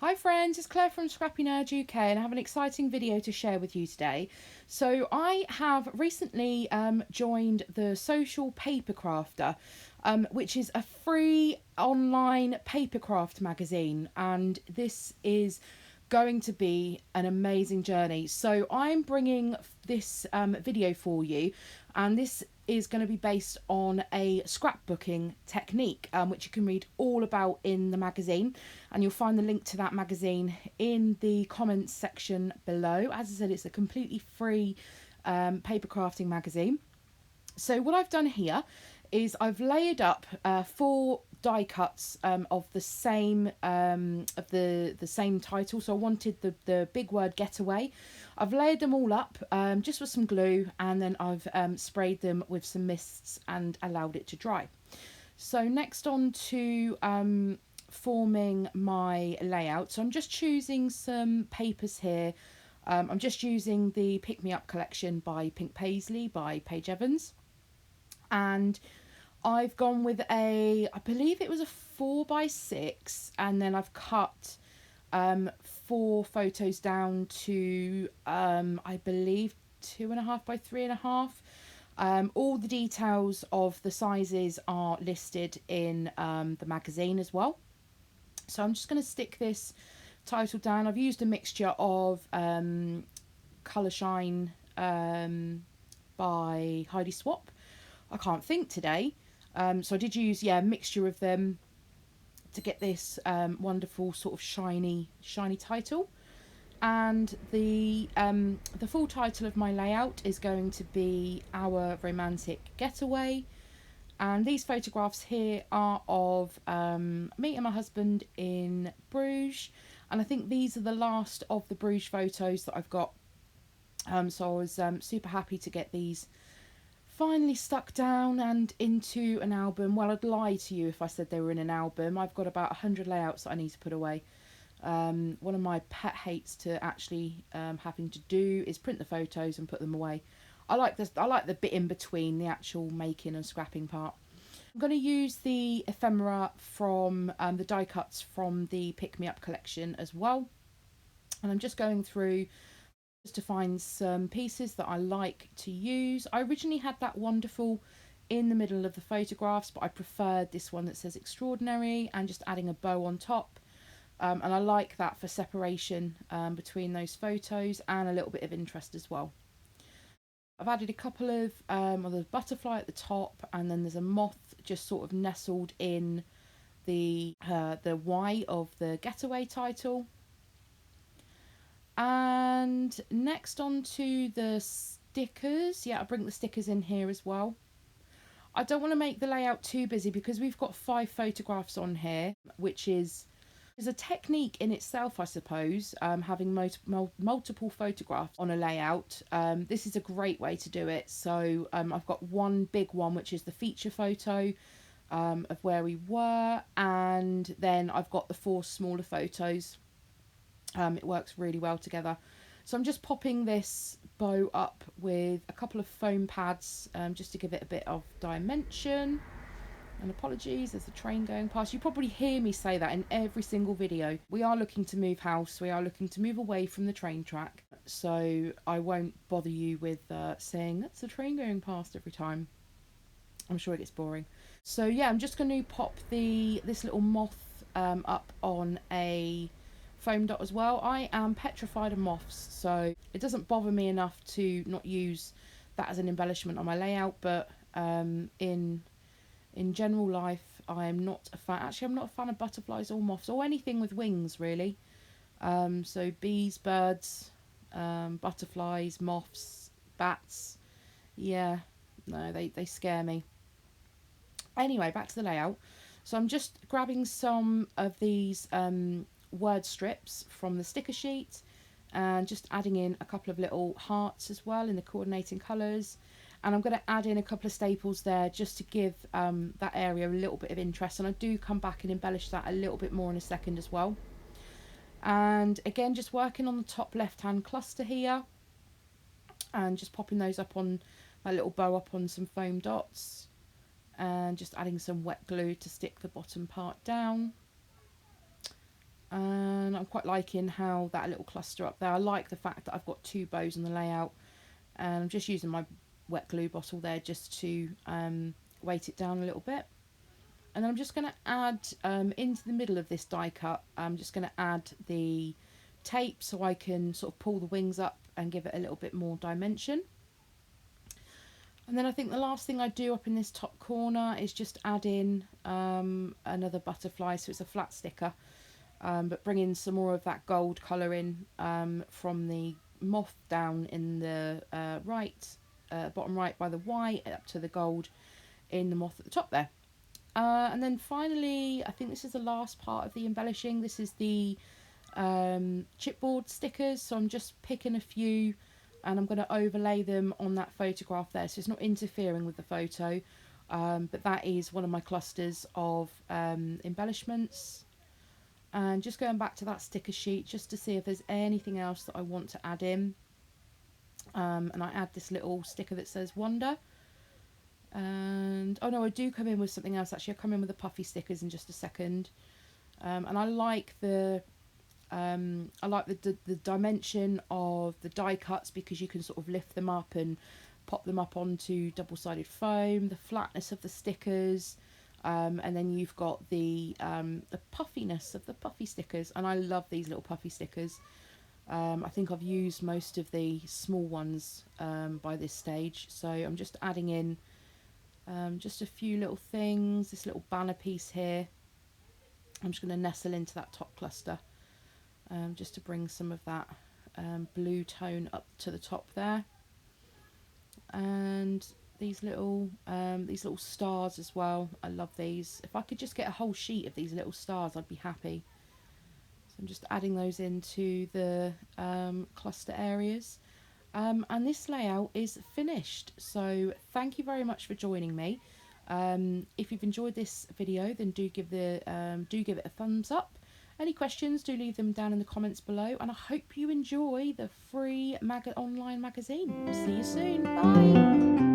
Hi friends, it's Claire from scrappynerduk and I have an exciting video to share with you today. So I have recently joined the Social Papercrafter, which is a free online papercraft magazine, and this is going to be an amazing journey. So I'm bringing this video for you, and this is going to be based on a scrapbooking technique, which you can read all about in the magazine, and you'll find the link to that magazine in the comments section below. As I said, it's a completely free paper crafting magazine. So what I've done here is I've layered up 4 die cuts of the same same title. So I wanted the big word Getaway. I've layered them all up just with some glue, and then I've sprayed them with some mists and allowed it to dry. So next on to forming my layout. So I'm just choosing some papers here. I'm just using the Pick Me Up collection by Pink Paisley by Paige Evans, and I've gone with I believe it was a 4x6, and then I've cut 4 photos down to I believe 2.5 by 3.5. All the details of the sizes are listed in the magazine as well. So I'm just going to stick this title down. I've used a mixture of Colour Shine by Heidi Swap. I can't think today. So I did use a mixture of them to get this wonderful sort of shiny title. And the full title of my layout is going to be Our Romantic Getaway. And these photographs here are of me and my husband in Bruges, and I think these are the last of the Bruges photos that I've got. So I was super happy to get these finally stuck down and into an album. Well, I'd lie to you if I said they were in an album. I've got about 100 layouts that I need to put away. One of my pet hates to actually having to do is print the photos and put them away. I like the bit in between the actual making and scrapping part. I'm going to use the ephemera from the die cuts from the Pick Me Up collection as well, and I'm just going through just to find some pieces that I like to use. I originally had that wonderful in the middle of the photographs, but I preferred this one that says extraordinary and just adding a bow on top. And I like that for separation between those photos and a little bit of interest as well. I've added a couple of there's a butterfly at the top, and then there's a moth just sort of nestled in the Y of the Getaway title. And next on to the stickers. I bring the stickers in here as well. I don't want to make the layout too busy because we've got 5 photographs on here, which is a technique in itself, I suppose, having multiple photographs on a layout. This is a great way to do it. So I've got one big one, which is the feature photo of where we were, and then I've got the 4 smaller photos. It works really well together. So I'm just popping this bow up with a couple of foam pads just to give it a bit of dimension. And apologies, there's a train going past. You probably hear me say that in every single video. We are looking to move house. We are looking to move away from the train track. So I won't bother you with saying that's the train going past every time. I'm sure it gets boring. So I'm just going to pop this little moth up on a foam dot as well. I am petrified of moths, so it doesn't bother me enough to not use that as an embellishment on my layout, but in general life, I am not a fan. Actually, I'm not a fan of butterflies or moths or anything with wings, really. So bees, birds, butterflies, moths, bats. No, they scare me. Anyway, back to the layout. So I'm just grabbing some of these word strips from the sticker sheet and just adding in a couple of little hearts as well in the coordinating colours. And I'm going to add in a couple of staples there just to give that area a little bit of interest. And I do come back and embellish that a little bit more in a second as well. And again, just working on the top left-hand cluster here. And just popping those up on my little bow up on some foam dots. And just adding some wet glue to stick the bottom part down. And I'm quite liking how that little cluster up there. I like the fact that I've got 2 bows on the layout, and I'm just using my wet glue bottle there just to weight it down a little bit. And then I'm just going to add into the middle of this die cut, I'm just going to add the tape so I can sort of pull the wings up and give it a little bit more dimension. And then I think the last thing I do up in this top corner is just add in another butterfly, so it's a flat sticker, but bring in some more of that gold colour in from the moth down in the bottom right by the white up to the gold in the moth at the top there. And then finally, I think this is the last part of the embellishing. This is the chipboard stickers, so I'm just picking a few and I'm going to overlay them on that photograph there, so it's not interfering with the photo, but that is one of my clusters of embellishments. And just going back to that sticker sheet just to see if there's anything else that I want to add in, and I add this little sticker that says wonder. And oh no, I do come in with something else actually. I come in with the puffy stickers in just a second, and I like the dimension of the die cuts because you can sort of lift them up and pop them up onto double-sided foam. The flatness of the stickers, and then you've got the puffiness of the puffy stickers, and I love these little puffy stickers. I think I've used most of the small ones by this stage, so I'm just adding in just a few little things. This little banner piece here, I'm just going to nestle into that top cluster, just to bring some of that blue tone up to the top there. And these little stars as well, I love these. If I could just get a whole sheet of these little stars, I'd be happy. So I'm just adding those into the cluster areas. And this layout is finished, so thank you very much for joining me. If you've enjoyed this video, then do give it a thumbs up. Any questions, do leave them down in the comments below, and I hope you enjoy the free online magazine. See you soon. Bye.